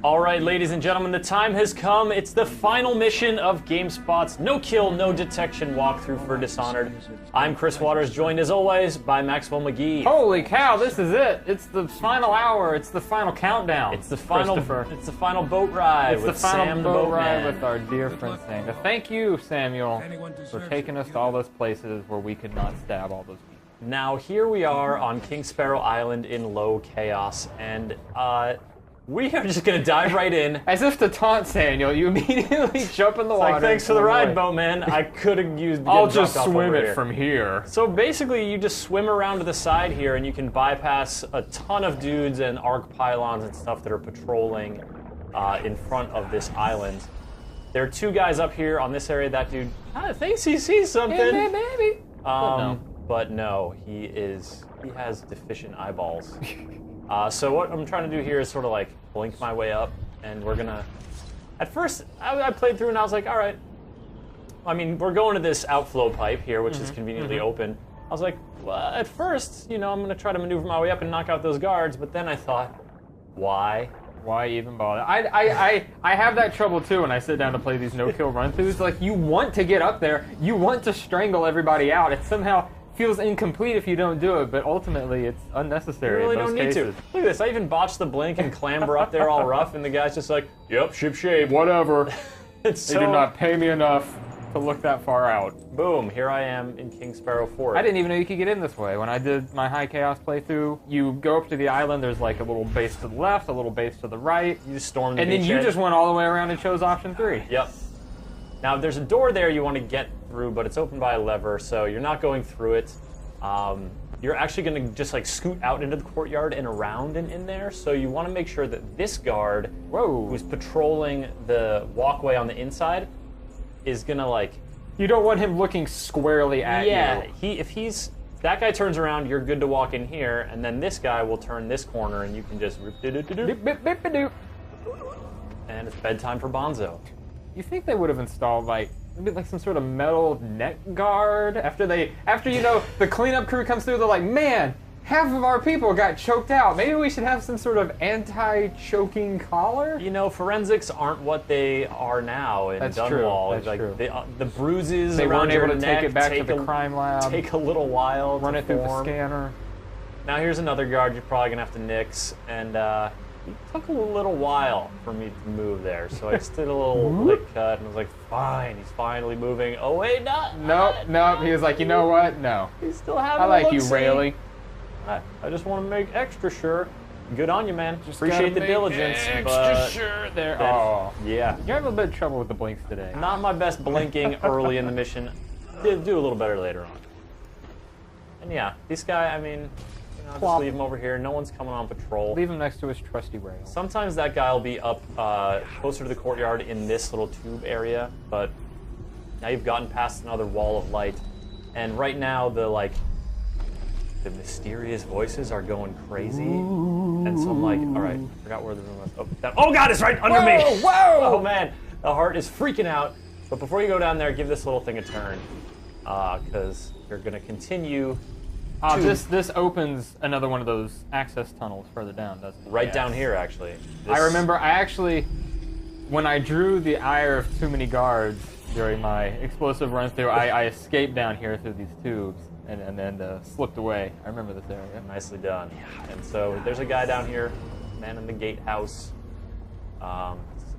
All right, ladies and gentlemen, the time has come. It's the final mission of GameSpot's No Kill, No Detection walkthrough for Dishonored. I'm Chris Waters, joined as always by Maxwell McGee. Holy cow, this is it. It's the final hour. It's the final countdown. It's the final boat ride with Sam the Boatman. With our dear friend Sam. Thank you, Samuel, for taking us to all those places where we could not stab all those people. Now, here we are on King Sparrow Island in Low Chaos, and we are just going to dive right in. As if to taunt Samuel, you immediately jump in the water. Like, thanks for the ride, boatman. I could have used. I'll just swim it from here. So basically, you just swim around to the side here, and you can bypass a ton of dudes and arc pylons and stuff that are patrolling in front of this island. There are two guys up here on this area. That dude thinks he sees something. Yeah, maybe. But no, he has deficient eyeballs. So what I'm trying to do here is sort of like blink my way up, and we're gonna. At first, I played through and I was like, all right. I mean, we're going to this outflow pipe here, which is conveniently open. I was like, well, at first, you know, I'm gonna try to maneuver my way up and knock out those guards, but then I thought, why? Why even bother? I have that trouble too when I sit down to play these no-kill run-throughs. Like, you want to get up there, you want to strangle everybody out. It somehow feels incomplete if you don't do it, but ultimately it's unnecessary. You really in most don't need cases. to. Look at this, I even botched the blink and clamber up there all rough, and the guy's just like, yep, ship shape. Whatever. They do not pay me enough to look that far out. Boom, here I am in King Sparrow Fort. I didn't even know you could get in this way. When I did my High Chaos playthrough, you go up to the island, there's like a little base to the left, a little base to the right. You just stormed the and then you just went all the way around and chose option 3. Yep. Now there's a door there you want to get through, but it's open by a lever, so you're not going through it. You're actually going to just like scoot out into the courtyard and around and in there, so you want to make sure that this guard, who's patrolling the walkway on the inside, is going to like... You don't want him looking squarely at you. Yeah, if that guy turns around, you're good to walk in here, and then this guy will turn this corner, and you can just... And it's bedtime for Bonzo. You think they would have installed like maybe like some sort of metal neck guard after you know the cleanup crew comes through? They're like, man, half of our people got choked out. Maybe we should have some sort of anti-choking collar. You know, forensics aren't what they are now in Dunwall. That's like true. The bruises they around weren't able your to neck take it back to the crime lab. Take a little while. Run to it through the form. scanner. Now here's another guard you're probably gonna have to nix, and it took a little while for me to move there, so I just did a little lick cut and was like, fine, he's finally moving. Oh wait, not. Nope. He was like, you know what? No. He's still having I like a you, Rayleigh. I just want to make extra sure. Good on you, man. Just appreciate the diligence, extra but sure there. Yeah. You're having a bit of trouble with the blinks today. Not my best blinking early in the mission. Did do a little better later on. And yeah, this guy, I mean, you know, just leave him over here. No one's coming on patrol. Leave him next to his trusty rail. Sometimes that guy will be up closer to the courtyard in this little tube area, but now you've gotten past another wall of light, and right now the mysterious voices are going crazy, and so I'm like, all right, I forgot where the room was. Oh God, it's right under me! Whoa! Oh man, the heart is freaking out. But before you go down there, give this little thing a turn, because you're gonna continue. This opens another one of those access tunnels further down, doesn't it? Right down here, actually. I remember, when I drew the ire of too many guards during my explosive run through, I escaped down here through these tubes and then slipped away. I remember this area. Nicely done. And so there's a guy down here, man in the gatehouse.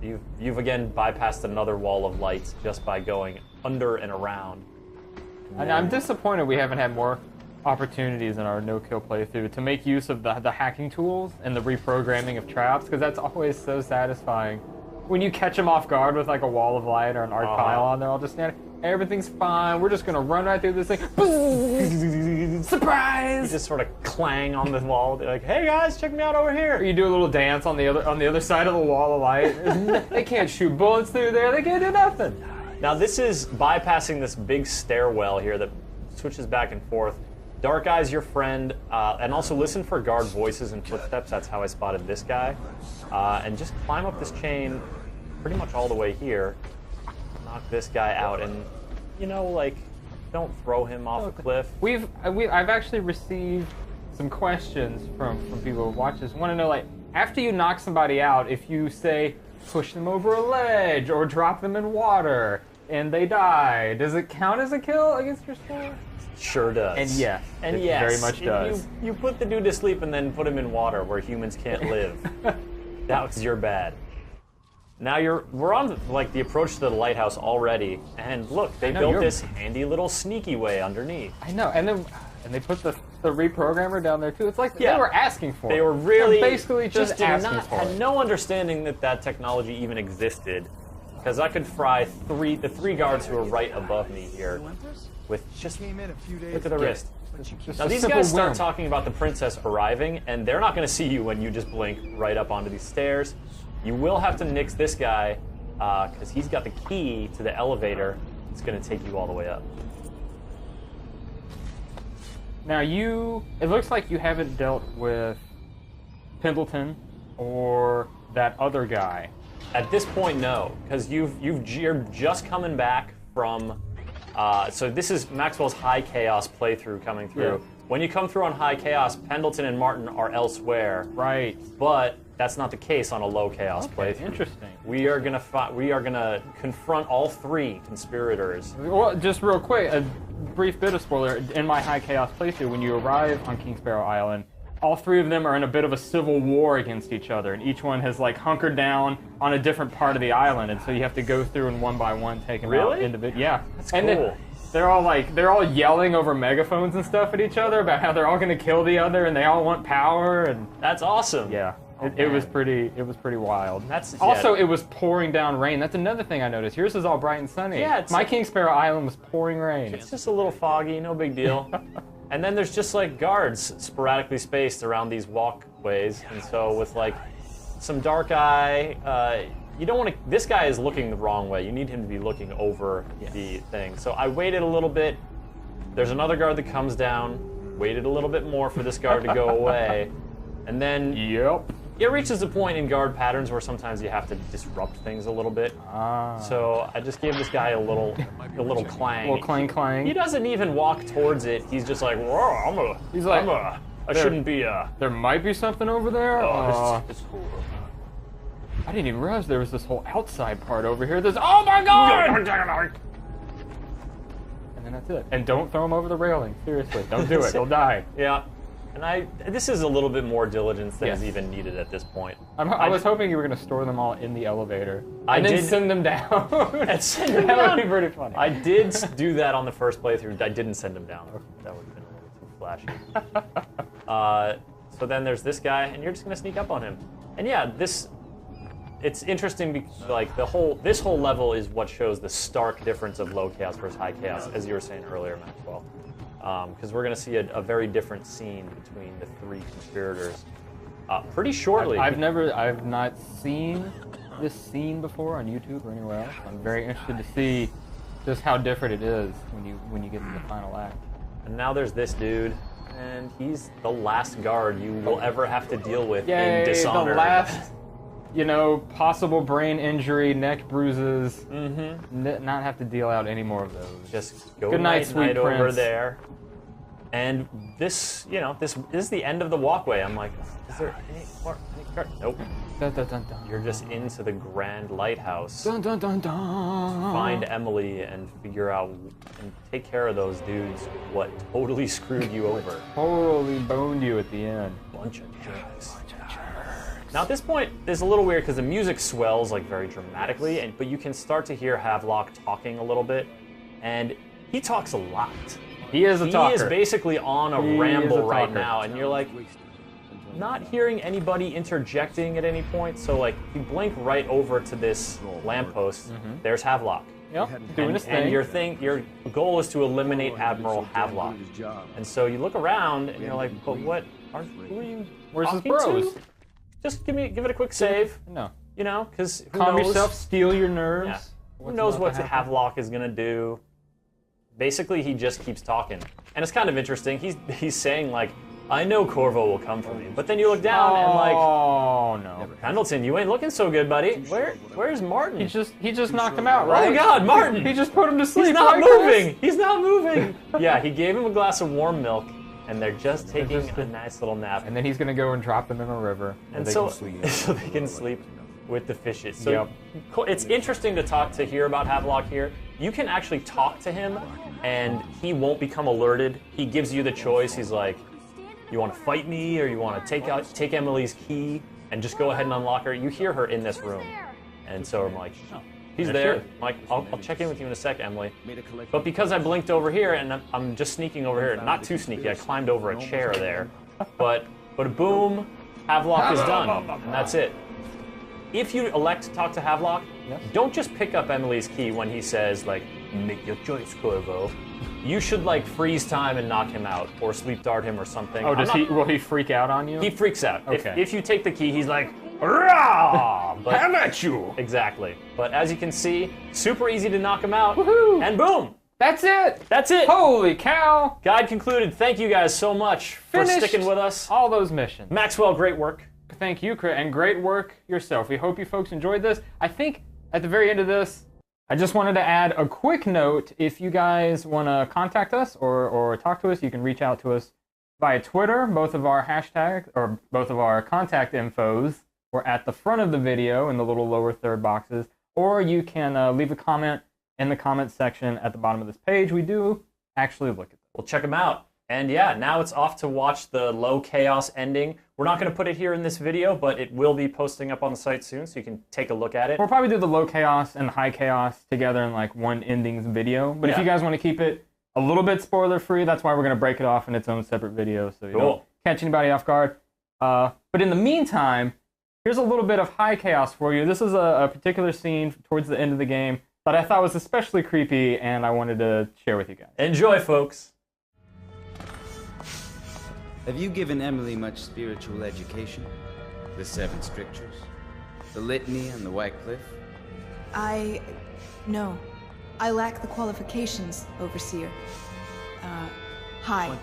You've again bypassed another wall of lights just by going under and around. And I'm disappointed we haven't had more opportunities in our no-kill playthrough to make use of the hacking tools and the reprogramming of traps, because that's always so satisfying. When you catch them off guard with like a wall of light or an arc pylon, they're all just standing. Everything's fine. We're just gonna run right through this thing. Surprise! You just sort of clang on the wall. They're like, "Hey guys, check me out over here." Or you do a little dance on the other side of the wall of light. They can't shoot bullets through there. They can't do nothing. Now this is bypassing this big stairwell here that switches back and forth. Dark Eye's your friend, and also listen for guard voices and footsteps. That's how I spotted this guy. And just climb up this chain pretty much all the way here. Knock this guy out, and, you know, like, don't throw him off a cliff. I've actually received some questions from people who watch this. Want to know, like, after you knock somebody out, if you say push them over a ledge or drop them in water and they die, does it count as a kill against your score? Sure does. And yes, and it yes, very much does. You put the dude to sleep and then put him in water where humans can't live. That was your bad. Now we're on like the approach to the lighthouse already, and look, they built this handy little sneaky way underneath. I know, and they put the reprogrammer down there too. It's like they were asking for it. They were really They're basically just asking for had it. no understanding that technology even existed, because I could fry the three guards who are right above me here with just look at the wrist. Now these guys start talking about the princess arriving, and they're not going to see you when you just blink right up onto these stairs. You will have to nix this guy, because he's got the key to the elevator. It's going to take you all the way up. Now it looks like you haven't dealt with Pendleton or that other guy. At this point, no, because you're just coming back from. So this is Maxwell's High Chaos playthrough coming through. Yeah. When you come through on High Chaos, Pendleton and Martin are elsewhere. Right. But that's not the case on a Low Chaos playthrough. Interesting. We are gonna confront all three conspirators. Well, just real quick, a brief bit of spoiler. In my High Chaos playthrough, when you arrive on King Sparrow Island, all three of them are in a bit of a civil war against each other, and each one has like hunkered down on a different part of the island, and so you have to go through and one by one take them out individually. Yeah, that's and cool. They're all yelling over megaphones and stuff at each other about how they're all going to kill the other, and they all want power. And that's awesome. Yeah, it was pretty wild. It was pouring down rain. That's another thing I noticed. Yours is all bright and sunny. Yeah, my King Sparrow Island was pouring rain. It's just a little foggy, no big deal. And then there's just like guards sporadically spaced around these walkways, and so with like some dark eye, you don't want to. This guy is looking the wrong way. You need him to be looking over the thing. So I waited a little bit. There's another guard that comes down. Waited a little bit more for this guard to go away, and then it reaches a point in guard patterns where sometimes you have to disrupt things a little bit. So I just gave this guy a little clang. A little clang clang. He doesn't even walk towards it. He's just like, whoa, I shouldn't be There might be something over there. It's cool. I didn't even realize there was this whole outside part over here. Oh my god! And then that's it. And don't throw him over the railing. Seriously, don't do it. He'll die. Yeah. And this is a little bit more diligence than is even needed at this point. I was hoping you were going to store them all in the elevator. And then send them down. And send them down. That would be pretty funny. I did do that on the first playthrough. I didn't send them down. That would have been a little too flashy. So then there's this guy, and you're just going to sneak up on him. And yeah, it's interesting because like this whole level is what shows the stark difference of Low Chaos versus High Chaos, as you were saying earlier, Maxwell. Because we're going to see a very different scene between the three conspirators pretty shortly. I've not seen this scene before on YouTube or anywhere else. I'm very interested to see just how different it is when you get to the final act. And now there's this dude, and he's the last guard you will ever have to deal with in Dishonored. The last, possible brain injury, neck bruises. Not have to deal out any more of those. Just go good night, sweet prince. Over there. And this is the end of the walkway. I'm like, is there any more? Nope. Dun, dun, dun, dun. You're just into the grand lighthouse. Dun, dun, dun, dun. Find Emily and figure out and take care of those dudes. What totally screwed you over? Totally boned you at the end. Bunch of jerks. Now at this point, it's a little weird because the music swells like very dramatically, but you can start to hear Havelock talking a little bit, and he talks a lot. He is a talker. He is basically on a ramble right now, and you're like not hearing anybody interjecting at any point. So like, if you blink right over to this lamppost, there's Havelock. Yep, doing his and thing. your goal is to eliminate Admiral Havelock. And so you look around, and you're like, but who are you? Where's his talking bros? to? Just give it a quick save. No. Because calm yourself, steal your nerves. Yeah. Who knows what Havelock is gonna do? Basically, he just keeps talking, and it's kind of interesting. He's saying like, "I know Corvo will come for me," but then you look down and like, "Oh no, Pendleton, you ain't looking so good, buddy. Where's Martin? He just knocked him out, right? Oh God, Martin! He just put him to sleep. He's not moving. He's not moving. Yeah, he gave him a glass of warm milk, and they're just taking a nice little nap. And then he's gonna go and drop them in a river, and they so, can sleep. so they can sleep with the fishes. So it's interesting to hear about Havelock here. You can actually talk to him, and he won't become alerted. He gives you the choice. He's like, you want to fight me, or you want to take Emily's key and just go ahead and unlock her? You hear her in this room, and so I'm like, oh, he's there. I'm like, I'll check in with you in a sec, Emily. But because I blinked over here, and I'm just sneaking over here, not too sneaky, I climbed over a chair there. But boom, Havelock is done, and that's it. If you elect to talk to Havelock, don't just pick up Emily's key when he says, like, make your choice, Corvo. You should, like, freeze time and knock him out, or sleep dart him or something. Oh, will he freak out on you? He freaks out. Okay. If you take the key, he's like, rah! Have at you! Exactly. But as you can see, super easy to knock him out. Woohoo! And boom! That's it! That's it! Holy cow! Guide concluded. Thank you guys so much for sticking with us. All those missions. Maxwell, great work. Thank you, Chris, and great work yourself. We hope you folks enjoyed this. I think at the very end of this, I just wanted to add a quick note. If you guys want to contact us or talk to us, you can reach out to us via Twitter. Both of our hashtags, or both of our contact infos were at the front of the video in the little lower third boxes. Or you can leave a comment in the comment section at the bottom of this page. We do actually look at them. We'll check them out. And yeah, now it's off to watch the low chaos ending. We're not going to put it here in this video, but it will be posting up on the site soon, so you can take a look at it. We'll probably do the low chaos and high chaos together in like one endings video. But if you guys want to keep it a little bit spoiler free, that's why we're going to break it off in its own separate video, so you don't catch anybody off guard. But in the meantime, here's a little bit of high chaos for you. This is a particular scene towards the end of the game that I thought was especially creepy, and I wanted to share with you guys. Enjoy, folks. Have you given Emily much spiritual education? The Seven Strictures? The Litany and the Wycliffe? No. I lack the qualifications, Overseer. High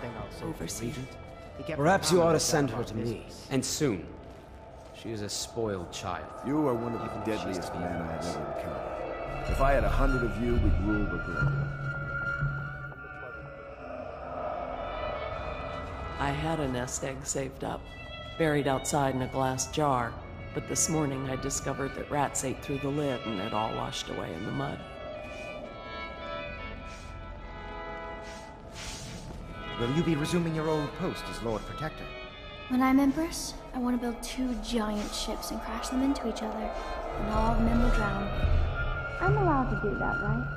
Overseer. Perhaps you ought to send her to me. And soon. She is a spoiled child. You are one of the deadliest men I have ever encountered. If I had 100 of you, we'd rule the globe. I had a nest egg saved up, buried outside in a glass jar, but this morning I discovered that rats ate through the lid and it all washed away in the mud. Will you be resuming your old post as Lord Protector? When I'm Empress, I want to build 2 giant ships and crash them into each other, and all of them will drown. I'm allowed to do that, right?